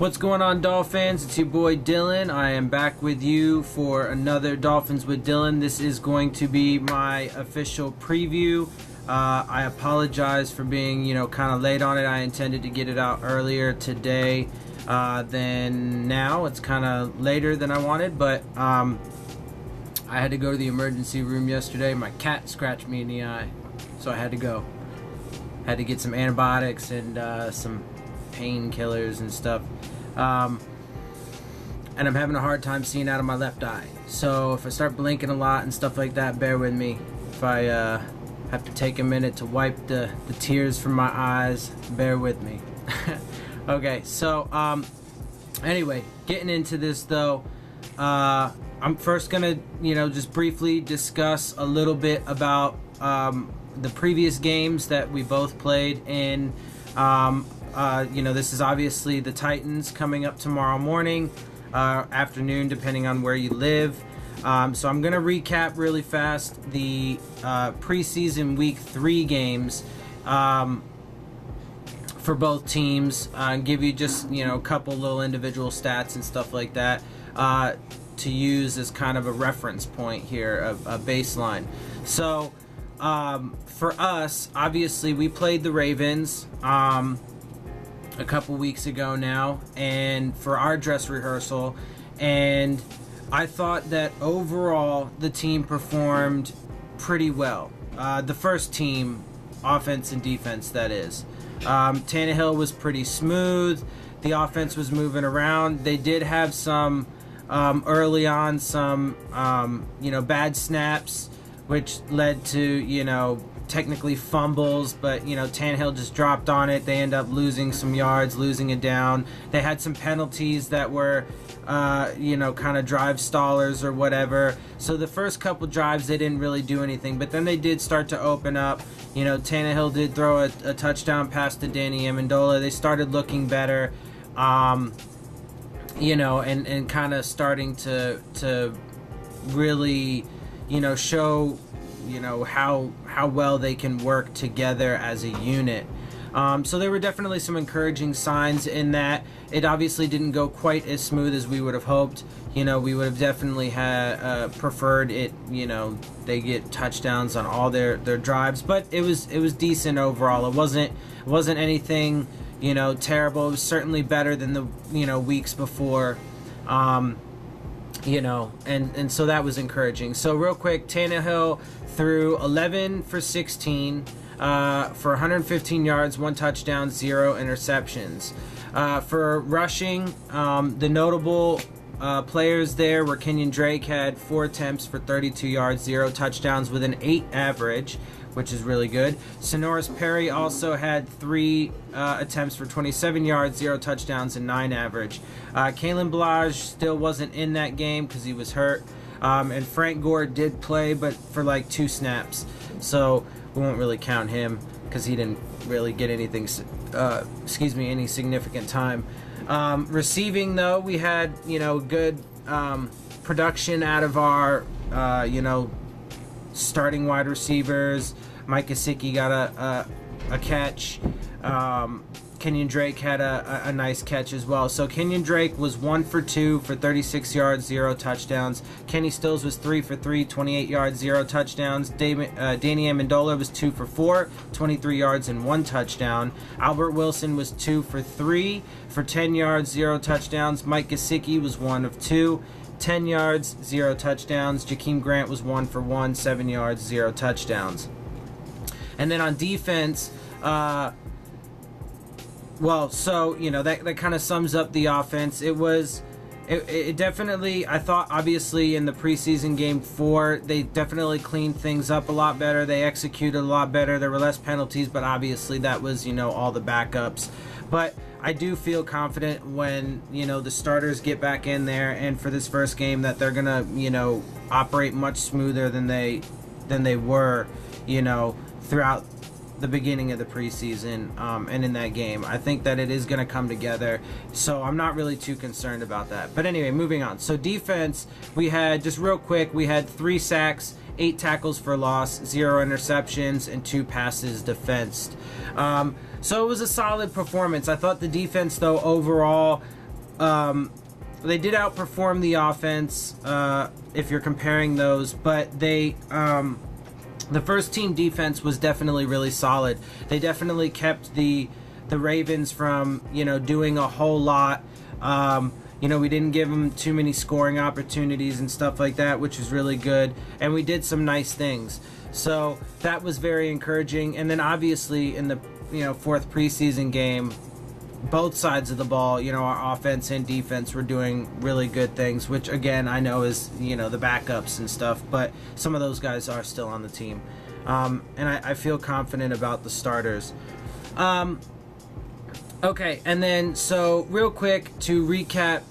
What's going on, Dolphins? It's your boy Dillon. I am back with you for another Dolphins with Dillon. This is going to be my official preview. I apologize for being, kind of late on it. I intended to get it out earlier today than now. It's kind of later than I wanted, but I had to go to the emergency room yesterday. My cat scratched me in the eye, so I had to go. Had to get some antibiotics and some painkillers and stuff. And I'm having a hard time seeing out of my left eye. So if I start blinking a lot and stuff like that, bear with me. If I have to take a minute to wipe the tears from my eyes, bear with me. Okay, so anyway, getting into this though, I'm first gonna just briefly discuss a little bit about the previous games that we both played in. This is obviously the Titans coming up tomorrow morning, afternoon, depending on where you live. So I'm going to recap really fast the preseason week 3 games for both teams, and give you just, a couple little individual stats and stuff like that to use as kind of a reference point here, a baseline. So for us, obviously, we played the Ravens a couple weeks ago now, and for our dress rehearsal, and I thought that overall the team performed pretty well. The first team, offense and defense, that is. Tannehill was pretty smooth. The offense was moving around. They did have some early on some bad snaps, which led to technically fumbles, but Tannehill just dropped on it. They end up losing some yards, losing it down. They had some penalties that were kind of drive stallers or whatever. So the first couple drives they didn't really do anything, but then they did start to open up. Tannehill did throw a touchdown pass to Danny Amendola. They started looking better, and kind of starting to really show how well they can work together as a unit. So there were definitely some encouraging signs in that. It obviously didn't go quite as smooth as we would have hoped. We would have definitely preferred it. They get touchdowns on all their drives, but it was decent overall. It wasn't anything terrible. It was certainly better than the weeks before. And so that was encouraging. So real quick, Tannehill threw 11 for 16 for 115 yards, 1 touchdown, 0 interceptions. For rushing, the notable players there were Kenyon Drake had 4 attempts for 32 yards, 0 touchdowns with an 8 average, which is really good. Sonoris Perry also had 3 attempts for 27 yards, 0 touchdowns, and 9 average. Kalen Ballage still wasn't in that game because he was hurt. And Frank Gore did play, but for like 2 snaps. So we won't really count him because he didn't really get anything, any significant time. Receiving, though, we had, good production out of our, starting wide receivers. Mike Gesicki got a catch. Kenyon Drake had a nice catch as well. So Kenyon Drake was 1 for 2 for 36 yards, 0 touchdowns. Kenny Stills was 3 for 3, 28 yards, 0 touchdowns. Danny Amendola was 2 for 4, 23 yards and 1 touchdown. Albert Wilson was 2 for 3 for 10 yards, 0 touchdowns. Mike Gesicki was 1 of 2, 10 yards, 0 touchdowns. Jakeem Grant was 1 for 1, 7 yards, 0 touchdowns. And then on defense, that kind of sums up the offense. It definitely, I thought, obviously, in the preseason game 4, they definitely cleaned things up a lot better. They executed a lot better. There were less penalties, but obviously that was, all the backups. But I do feel confident when, the starters get back in there, and for this first game that they're going to, operate much smoother than they were, throughout the beginning of the preseason, and in that game. I think that it is going to come together, so I'm not really too concerned about that. But anyway, moving on. So defense, we had, just real quick, we had 3 sacks, 8 tackles for loss, 0 interceptions, and 2 passes defensed. So it was a solid performance. I thought the defense, though, overall they did outperform the offense if you're comparing those, but they the first team defense was definitely really solid. They definitely kept the Ravens from doing a whole lot. We didn't give them too many scoring opportunities and stuff like that, which was really good, and we did some nice things. So that was very encouraging. And then obviously in the fourth preseason game, both sides of the ball, our offense and defense were doing really good things, which again I know is the backups and stuff, but some of those guys are still on the team, and I feel confident about the starters. Okay, and then so real quick to recap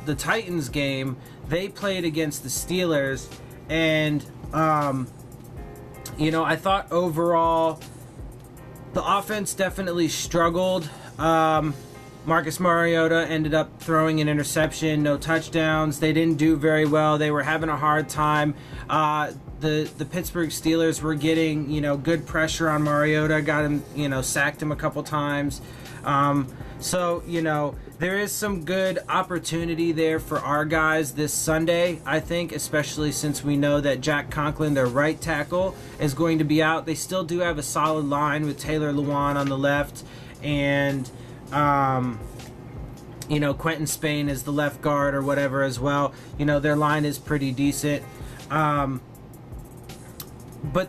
the Titans game, they played against the Steelers, and I thought overall the offense definitely struggled. Marcus Mariota ended up throwing an interception, no touchdowns. They didn't do very well. They were having a hard time. The Pittsburgh Steelers were getting, good pressure on Mariota, got him, sacked him a couple times. So, there is some good opportunity there for our guys this Sunday, I think, especially since we know that Jack Conklin, their right tackle, is going to be out. They still do have a solid line with Taylor Lewan on the left, and Quentin Spain is the left guard or whatever as well. Their line is pretty decent. But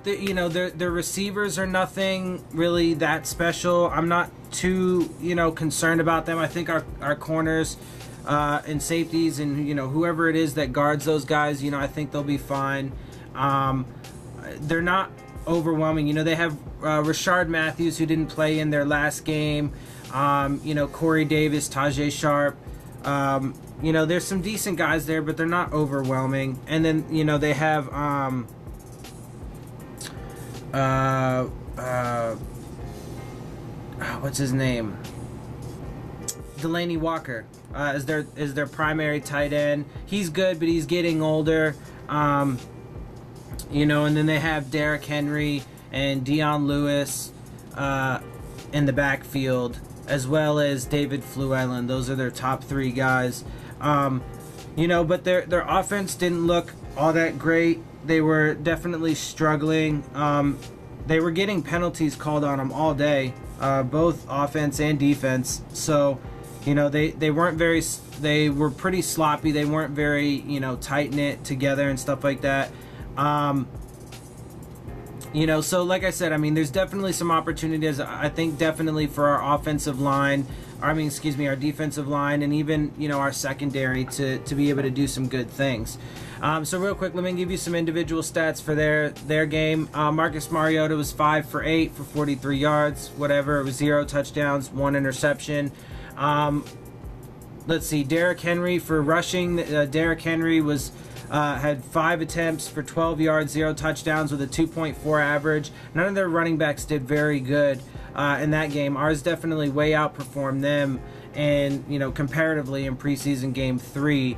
their receivers are nothing really that special. I'm not too concerned about them. I think our corners and safeties and whoever it is that guards those guys, I think they'll be fine. They're not overwhelming. They have Rashard Matthews, who didn't play in their last game. Corey Davis, Tajay Sharp. There's some decent guys there, but they're not overwhelming. And then they have what's his name? Delaney Walker is their primary tight end. He's good, but he's getting older. And then they have Derrick Henry and Dion Lewis in the backfield, as well as David Fluellen. Those are their top three guys. But their offense didn't look all that great. They were definitely struggling. They were getting penalties called on them all day, both offense and defense. So, they weren't very. They were pretty sloppy. They weren't very, tight knit together and stuff like that. So like I said, there's definitely some opportunities. I think definitely for our offensive line. Our defensive line, and even our secondary to be able to do some good things. So real quick, let me give you some individual stats for their game. Marcus Mariota was 5 for 8 for 43 yards. Whatever, it was 0 touchdowns, 1 interception. Let's see, Derrick Henry for rushing. Derrick Henry had 5 attempts for 12 yards, 0 touchdowns with a 2.4 average. None of their running backs did very good in that game. Ours definitely way outperformed them, and comparatively in preseason game 3.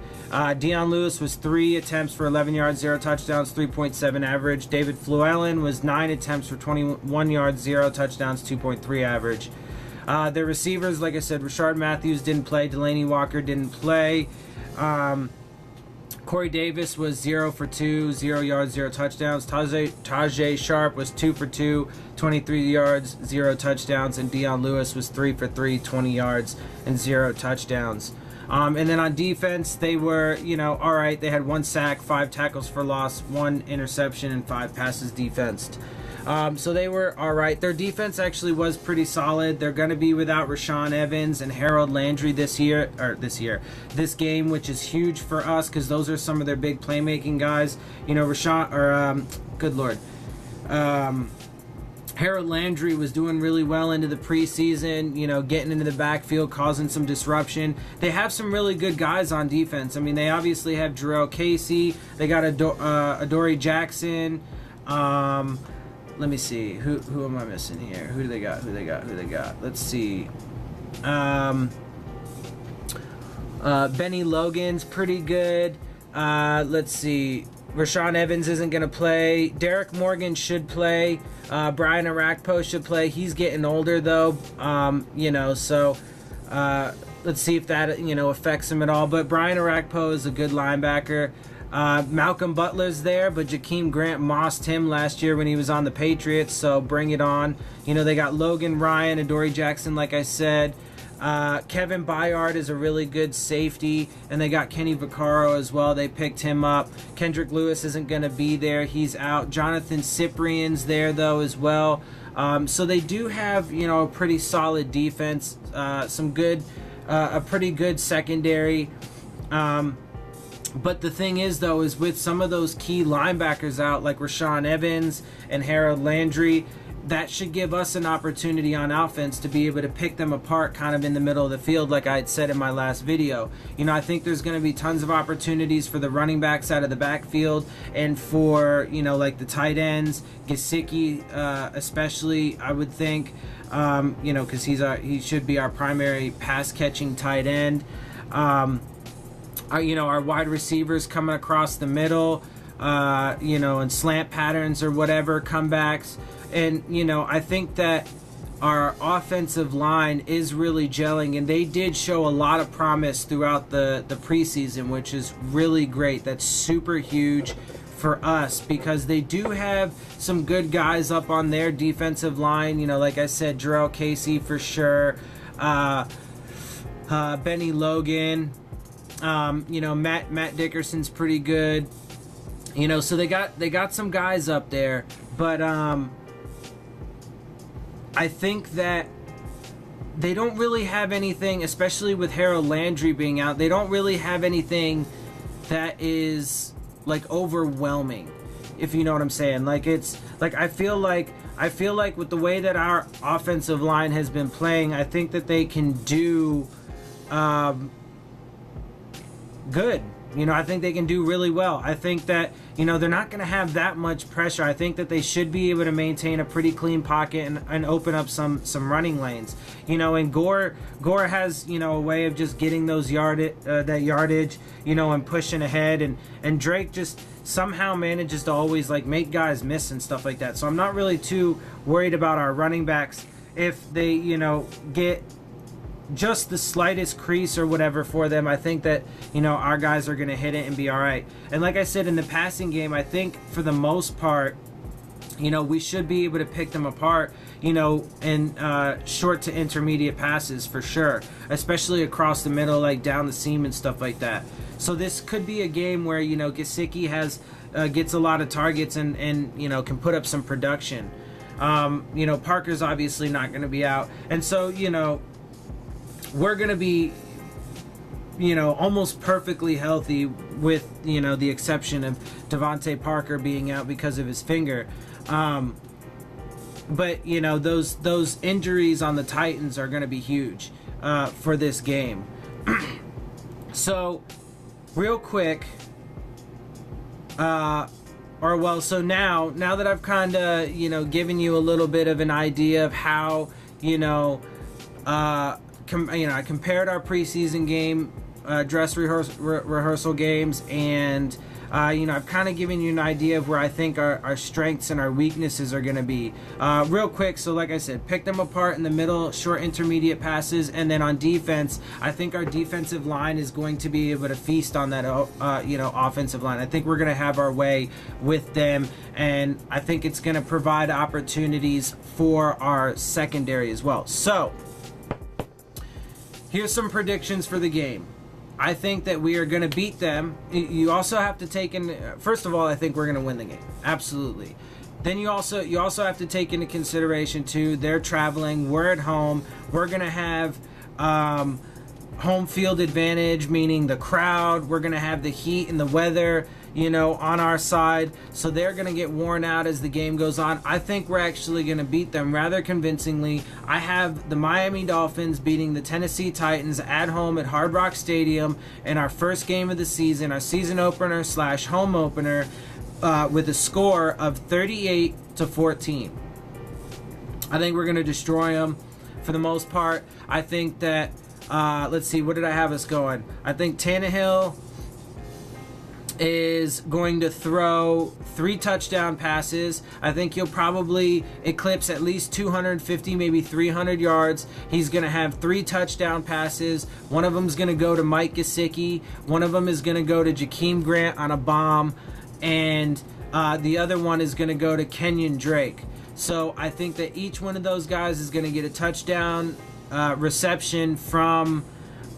Dion Lewis was 3 attempts for 11 yards, 0 touchdowns, 3.7 average. David Fluellen was 9 attempts for 21 yards, 0 touchdowns, 2.3 average. Their receivers, like I said, Rashard Matthews didn't play. Delaney Walker didn't play. Corey Davis was 0 for 2, 0 yards, 0 touchdowns. Tajay Sharp was 2 for 2, 23 yards, 0 touchdowns. And Dion Lewis was 3 for 3, 20 yards, and 0 touchdowns. And then on defense, they were, all right. They had 1 sack, 5 tackles for loss, 1 interception, and 5 passes defensed. So they were all right. Their defense actually was pretty solid. They're going to be without Rashaan Evans and Harold Landry this game, which is huge for us because those are some of their big playmaking guys. Harold Landry was doing really well into the preseason, getting into the backfield, causing some disruption. They have some really good guys on defense. They obviously have Jarrell Casey. They got Adoree Jackson. Let me see. Who am I missing here? Who do they got? Let's see. Benny Logan's pretty good. Let's see. Rashaan Evans isn't going to play. Derek Morgan should play. Brian Arakpo should play. He's getting older, though. let's see if that affects him at all. But Brian Orakpo is a good linebacker. Malcolm Butler's there, but Jakeem Grant mossed him last year when he was on the Patriots, so bring it on. They got Logan Ryan, Adoree Jackson, like I said. Kevin Byard is a really good safety, and they got Kenny Vaccaro as well. They picked him up. Kendrick Lewis isn't going to be there. He's out. Jonathan Cyprian's there, though, as well. So they do have, a pretty solid defense, a pretty good secondary. But the thing is, though, is with some of those key linebackers out, like Rashaan Evans and Harold Landry, that should give us an opportunity on offense to be able to pick them apart kind of in the middle of the field, like I had said in my last video. I think there's going to be tons of opportunities for the running backs out of the backfield and for, like the tight ends, Gesicki especially, I would think, because he should be our primary pass-catching tight end. Our wide receivers coming across the middle, and slant patterns or whatever, comebacks. And, I think that our offensive line is really gelling, and they did show a lot of promise throughout the preseason, which is really great. That's super huge for us because they do have some good guys up on their defensive line. Like I said, Jarrell Casey for sure, Benny Logan, Matt Dickerson's pretty good. So they got some guys up there, but I think that they don't really have anything, especially with Harold Landry being out, they don't really have anything that is like overwhelming, if you know what I'm saying. Like it's like I feel like with the way that our offensive line has been playing, I think that they can do good. I think they can do really well. I think that, they're not going to have that much pressure. I think that they should be able to maintain a pretty clean pocket and open up some running lanes. And Gore has, a way of just getting those that yardage, and pushing ahead. And Drake just somehow manages to always, like, make guys miss and stuff like that. So I'm not really too worried about our running backs if they, get just the slightest crease or whatever for them. I think that our guys are going to hit it and be all right. And like I said, in the passing game, I think for the most part, we should be able to pick them apart, in short to intermediate passes for sure, especially across the middle, like down the seam and stuff like that. So this could be a game where Gesicki gets a lot of targets and can put up some production. Parker's obviously not going to be out, and so we're going to be, almost perfectly healthy with, the exception of Devontae Parker being out because of his finger. But, those injuries on the Titans are going to be huge for this game. So, real quick, so now that I've kind of, given you a little bit of an idea of how, I compared our preseason game, dress rehearsal games, and I've kind of given you an idea of where I think our strengths and our weaknesses are going to be. Real quick, so like I said, pick them apart in the middle, short intermediate passes, and then on defense, I think our defensive line is going to be able to feast on that offensive line. I think we're going to have our way with them, and I think it's going to provide opportunities for our secondary as well. So here's some predictions for the game. I think that we are going to beat them. You also have to take in, first of all, I think we're going to win the game. Absolutely. Then you also have to take into consideration too, they're traveling, we're at home. We're going to have home field advantage, meaning the crowd. We're going to have the heat and the weather, on our side. So they're going to get worn out as the game goes on. I think we're actually going to beat them rather convincingly. I have the Miami Dolphins beating the Tennessee Titans at home at Hard Rock Stadium in our first game of the season, our season opener / home opener, with a score of 38-14. I think we're going to destroy them for the most part. I think that, let's see, what did I have us going? I think Tannehill is going to throw 3 touchdown passes. I think he'll probably eclipse at least 250, maybe 300 yards. He's going to have 3 touchdown passes. One of them is going to go to Mike Gesicki. One of them is going to go to Jakeem Grant on a bomb. And the other one is going to go to Kenyon Drake. So I think that each one of those guys is going to get a touchdown reception from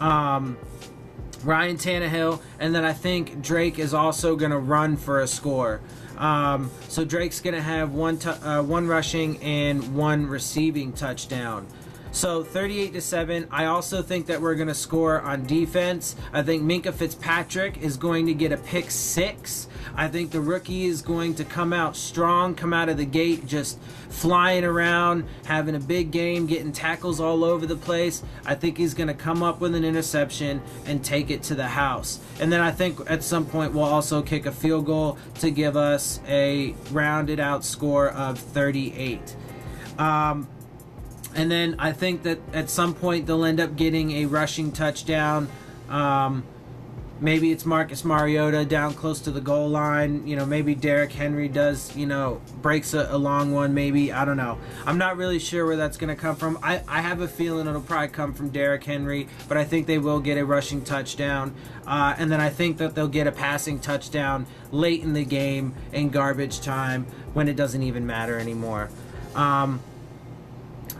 Ryan Tannehill, and then I think Drake is also going to run for a score. So Drake's going to have one rushing and 1 receiving touchdown. So 38-7. I also think that we're going to score on defense. I think Minkah Fitzpatrick is going to get a pick 6. I think the rookie is going to come out strong, come out of the gate just flying around, having a big game, getting tackles all over the place. I think he's going to come up with an interception and take it to the house. And then I think at some point we'll also kick a field goal to give us a rounded out score of 38. And then I think that at some point they'll end up getting a rushing touchdown. Maybe it's Marcus Mariota down close to the goal line. Maybe Derrick Henry does, breaks a long one maybe. I don't know. I'm not really sure where that's going to come from. I have a feeling it'll probably come from Derrick Henry, but I think they will get a rushing touchdown. And then I think that they'll get a passing touchdown late in the game in garbage time when it doesn't even matter anymore.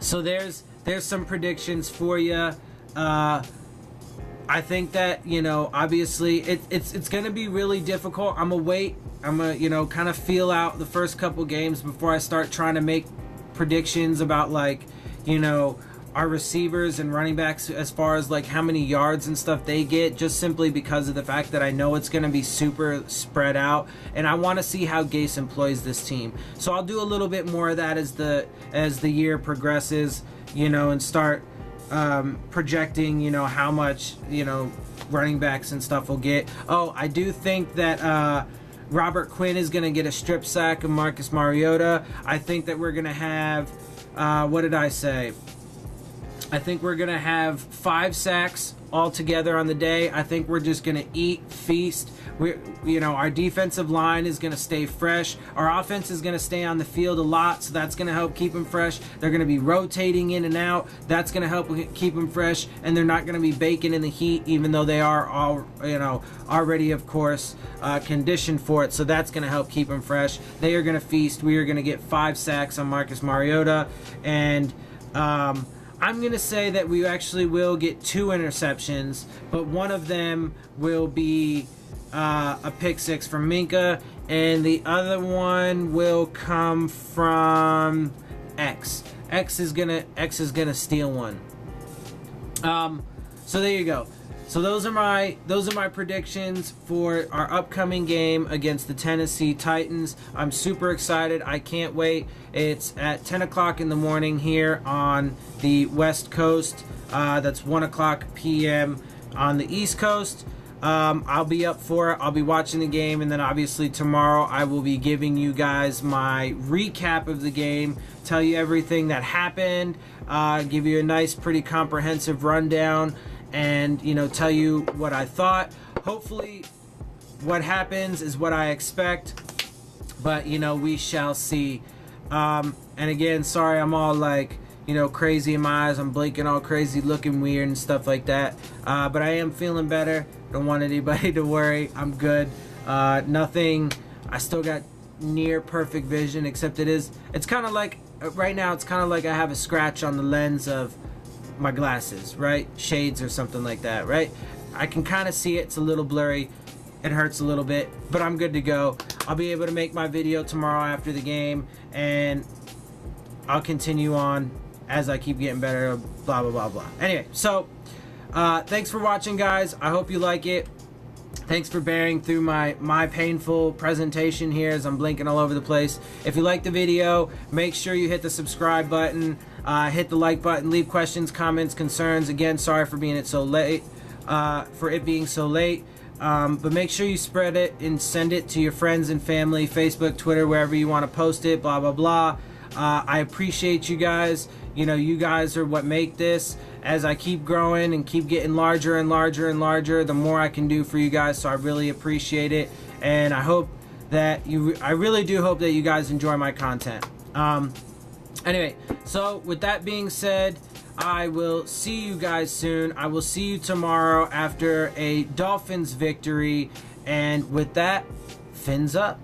So there's some predictions for you. I think that, obviously it's going to be really difficult. I'm going to wait. I'm going to, kind of feel out the first couple games before I start trying to make predictions about, our receivers and running backs as far as, how many yards and stuff they get, just simply because of the fact that I know it's going to be super spread out, and I want to see how Gase employs this team. So I'll do a little bit more of that as the year progresses, and start projecting, how much, running backs and stuff will get. Oh, I do think that Robert Quinn is going to get a strip sack of Marcus Mariota. I think that we're going to have, what did I say? I think we're going to have 5 sacks altogether on the day. I think we're just going to eat, feast. Our defensive line is going to stay fresh. Our offense is going to stay on the field a lot, so that's going to help keep them fresh. They're going to be rotating in and out. That's going to help keep them fresh, and they're not going to be baking in the heat, even though they are all, already, of course, conditioned for it. So that's going to help keep them fresh. They are going to feast. We are going to get 5 sacks on Marcus Mariota, and I'm going to say that we actually will get 2 interceptions, but one of them will be a pick 6 from Minkah, and the other one will come from X. X is gonna steal one. So there you go. So those are my predictions for our upcoming game against the Tennessee Titans. I'm super excited. I can't wait. It's at 10 o'clock in the morning here on the West Coast. That's 1 o'clock p.m. on the East Coast. I'll be up for it. I'll be watching the game, and then obviously tomorrow I will be giving you guys my recap of the game, tell you everything that happened, give you a nice, pretty comprehensive rundown, and tell you what I thought. Hopefully what happens is what I expect, but we shall see. And again, sorry I'm all crazy in my eyes. I'm blinking all crazy, looking weird and stuff like that, but I am feeling better. Don't want anybody to worry. I'm good. Nothing. I still got near perfect vision, except it's kind of like right now it's kind of like I have a scratch on the lens of my glasses, right? Shades or something like that, right? I can kind of see it. It's a little blurry. It hurts a little bit, but I'm good to go. I'll be able to make my video tomorrow after the game, and I'll continue on as I keep getting better, blah, blah, blah, blah. Anyway, so thanks for watching, guys. I hope you like it. Thanks for bearing through my painful presentation here as I'm blinking all over the place. If you like the video, make sure you hit the subscribe button, hit the like button, leave questions, comments, concerns. Again, sorry for being so late, but make sure you spread it and send it to your friends and family, Facebook, Twitter, wherever you want to post it, blah, blah, blah. I appreciate you guys. You guys are what make this. As I keep growing and keep getting larger and larger and larger, the more I can do for you guys, so I really appreciate it. and I hope that I really do hope that you guys enjoy my content. Anyway, so with that being said, I will see you guys soon. I will see you tomorrow after a Dolphins victory, and with that, fins up.